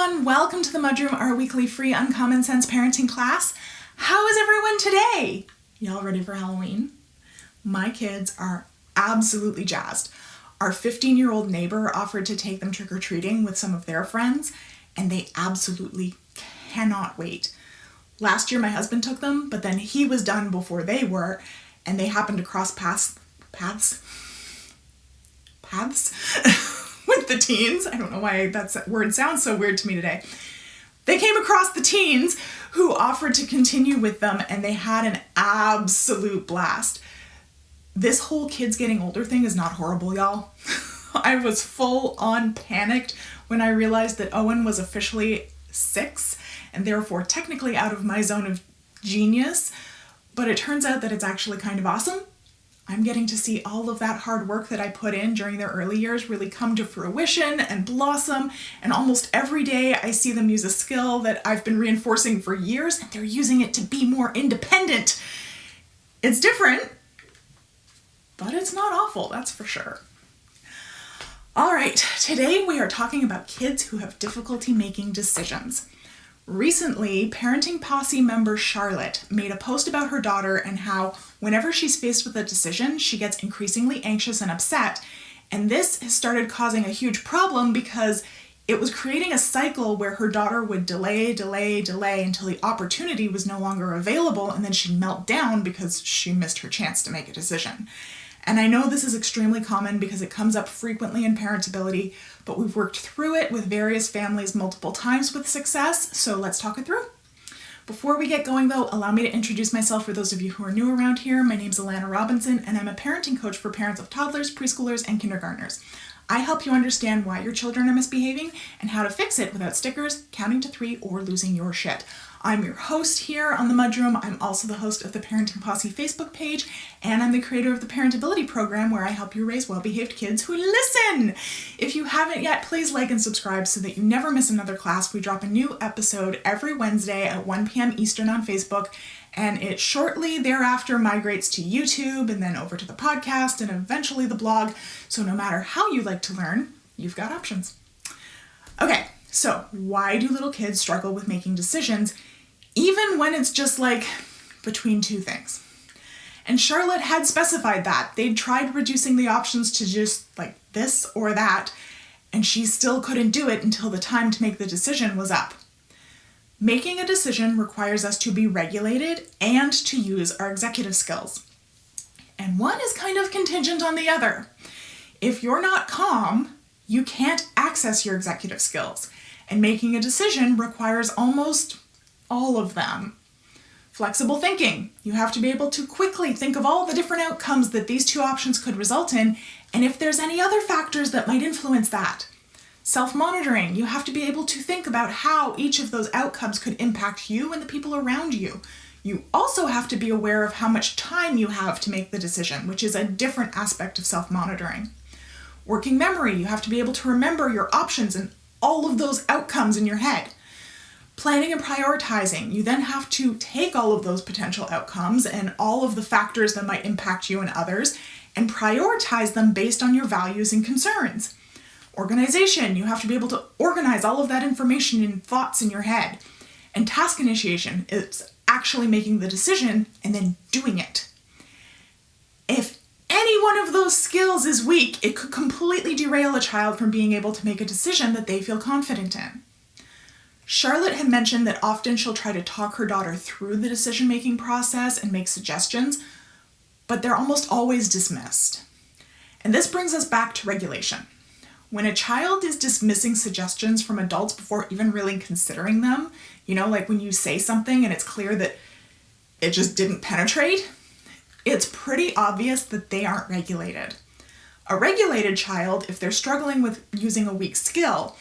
everyone, welcome to the MudRoom, our weekly free uncommon sense parenting class. How is everyone today? Y'all ready for Halloween? My kids are absolutely jazzed. Our 15-year-old neighbor offered to take them trick-or-treating with some of their friends, and they absolutely cannot wait. Last year my husband took them, but then he was done before they were, and they happened to cross paths with the teens. I don't know why that word sounds so weird to me today. They came across the teens who offered to continue with them, and they had an absolute blast. This whole kids getting older thing is not horrible, y'all. I was full on panicked when I realized that Owen was officially 6 and therefore technically out of my zone of genius, but it turns out that it's actually kind of awesome. I'm getting to see all of that hard work that I put in during their early years really come to fruition and blossom, and almost every day I see them use a skill that I've been reinforcing for years, and they're using it to be more independent. It's different, but it's not awful, that's for sure. All right, today we are talking about kids who have difficulty making decisions. Recently, Parenting Posse member Charlotte made a post about her daughter and how whenever she's faced with a decision, she gets increasingly anxious and upset. And this has started causing a huge problem because it was creating a cycle where her daughter would delay until the opportunity was no longer available, and then she'd melt down because she missed her chance to make a decision. And I know this is extremely common because it comes up frequently in parentability, but we've worked through it with various families multiple times with success, so let's talk it through. Before we get going though, allow me to introduce myself for those of you who are new around here. My name's Alana Robinson, and I'm a parenting coach for parents of toddlers, preschoolers, and kindergartners. I help you understand why your children are misbehaving and how to fix it without stickers, counting to 3, or losing your shit. I'm your host here on the MudRoom. I'm also the host of the Parenting Posse Facebook page, and I'm the creator of the Parentability program where I help you raise well-behaved kids who listen. If you haven't yet, please like and subscribe so that you never miss another class. We drop a new episode every Wednesday at 1 p.m. Eastern on Facebook, and it shortly thereafter migrates to YouTube and then over to the podcast and eventually the blog. So no matter how you like to learn, you've got options. Okay, so why do little kids struggle with making decisions even when it's just like between two things? And Charlotte had specified that. They'd tried reducing the options to just like this or that, and she still couldn't do it until the time to make the decision was up. Making a decision requires us to be regulated and to use our executive skills. And one is kind of contingent on the other. If you're not calm, you can't access your executive skills. And making a decision requires almost all of them. Flexible thinking. You have to be able to quickly think of all the different outcomes that these two options could result in, and if there's any other factors that might influence that. Self-monitoring. You have to be able to think about how each of those outcomes could impact you and the people around you. You also have to be aware of how much time you have to make the decision, which is a different aspect of self-monitoring. Working memory. You have to be able to remember your options and all of those outcomes in your head. Planning and prioritizing. You then have to take all of those potential outcomes and all of the factors that might impact you and others and prioritize them based on your values and concerns. Organization. You have to be able to organize all of that information and thoughts in your head. And task initiation. It's actually making the decision and then doing it. If any one of those skills is weak, it could completely derail a child from being able to make a decision that they feel confident in. Charlotte had mentioned that often she'll try to talk her daughter through the decision-making process and make suggestions, but they're almost always dismissed. And this brings us back to regulation. When a child is dismissing suggestions from adults before even really considering them, like when you say something and it's clear that it just didn't penetrate, it's pretty obvious that they aren't regulated. A regulated child, if they're struggling with using a weak skill,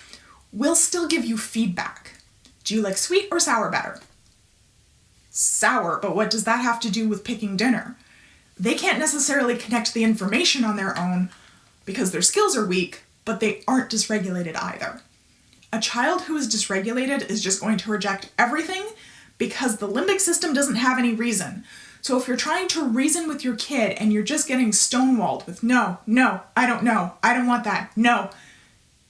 will still give you feedback. Do you like sweet or sour better? Sour, but what does that have to do with picking dinner? They can't necessarily connect the information on their own because their skills are weak, but they aren't dysregulated either. A child who is dysregulated is just going to reject everything because the limbic system doesn't have any reason. So if you're trying to reason with your kid and you're just getting stonewalled with no, I don't know, I don't want that, no,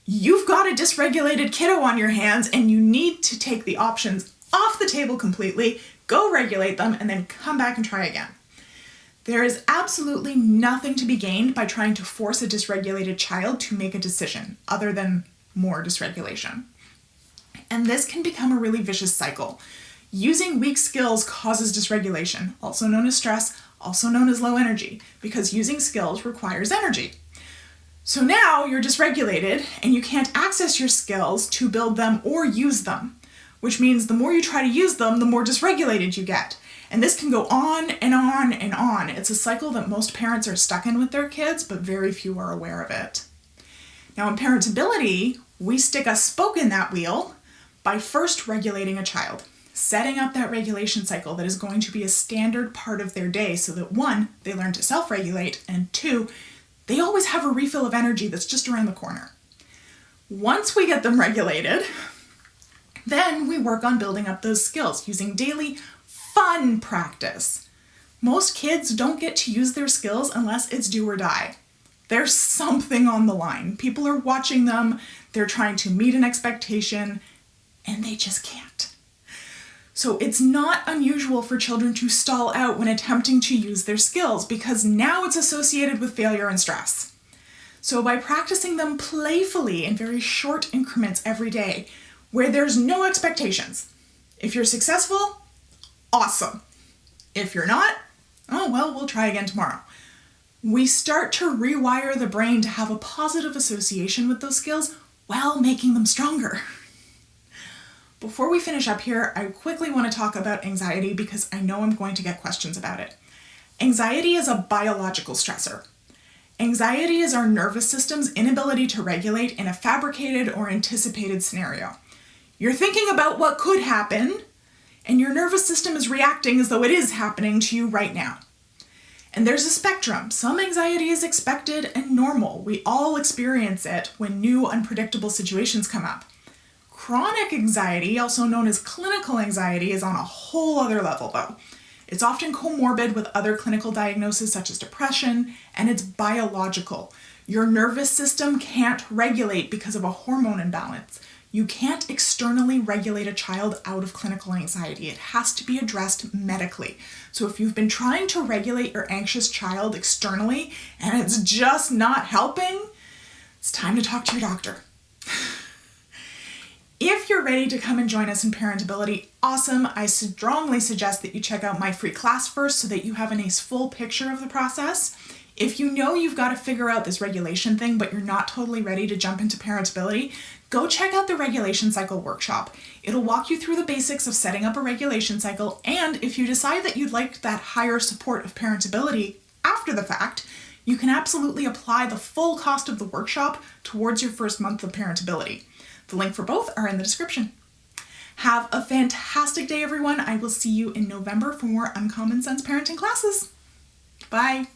you've got a dysregulated kiddo on your hands and you need to take the options off the table completely, go regulate them, and then come back and try again. There is absolutely nothing to be gained by trying to force a dysregulated child to make a decision other than more dysregulation. And this can become a really vicious cycle. Using weak skills causes dysregulation, also known as stress, also known as low energy, because using skills requires energy. So now you're dysregulated and you can't access your skills to build them or use them, which means the more you try to use them, the more dysregulated you get. And this can go on and on and on. It's a cycle that most parents are stuck in with their kids, but very few are aware of it. Now in parentability, we stick a spoke in that wheel by first regulating a child, setting up that regulation cycle that is going to be a standard part of their day so that 1, they learn to self-regulate, and 2, they always have a refill of energy that's just around the corner. Once we get them regulated, then we work on building up those skills using daily fun practice. Most kids don't get to use their skills unless it's do or die. There's something on the line. People are watching them, they're trying to meet an expectation, and they just can't. So it's not unusual for children to stall out when attempting to use their skills because now it's associated with failure and stress. So by practicing them playfully in very short increments every day, where there's no expectations, if you're successful, awesome. If you're not, oh well, we'll try again tomorrow. We start to rewire the brain to have a positive association with those skills while making them stronger. Before we finish up here, I quickly want to talk about anxiety because I know I'm going to get questions about it. Anxiety is a biological stressor. Anxiety is our nervous system's inability to regulate in a fabricated or anticipated scenario. You're thinking about what could happen, and your nervous system is reacting as though it is happening to you right now. And there's a spectrum. Some anxiety is expected and normal. We all experience it when new unpredictable situations come up. Chronic anxiety, also known as clinical anxiety, is on a whole other level though. It's often comorbid with other clinical diagnoses such as depression, and it's biological. Your nervous system can't regulate because of a hormone imbalance. You can't externally regulate a child out of clinical anxiety. It has to be addressed medically. So if you've been trying to regulate your anxious child externally and it's just not helping, it's time to talk to your doctor. If you're ready to come and join us in Parentability, awesome. I strongly suggest that you check out my free class first so that you have a nice full picture of the process. If you know you've got to figure out this regulation thing, but you're not totally ready to jump into Parentability, go check out the Regulation Cycle Workshop. It'll walk you through the basics of setting up a regulation cycle, and if you decide that you'd like that higher support of Parentability after the fact, you can absolutely apply the full cost of the workshop towards your first month of Parentability. The link for both are in the description. Have a fantastic day, everyone. I will see you in November for more Uncommon Sense parenting classes. Bye.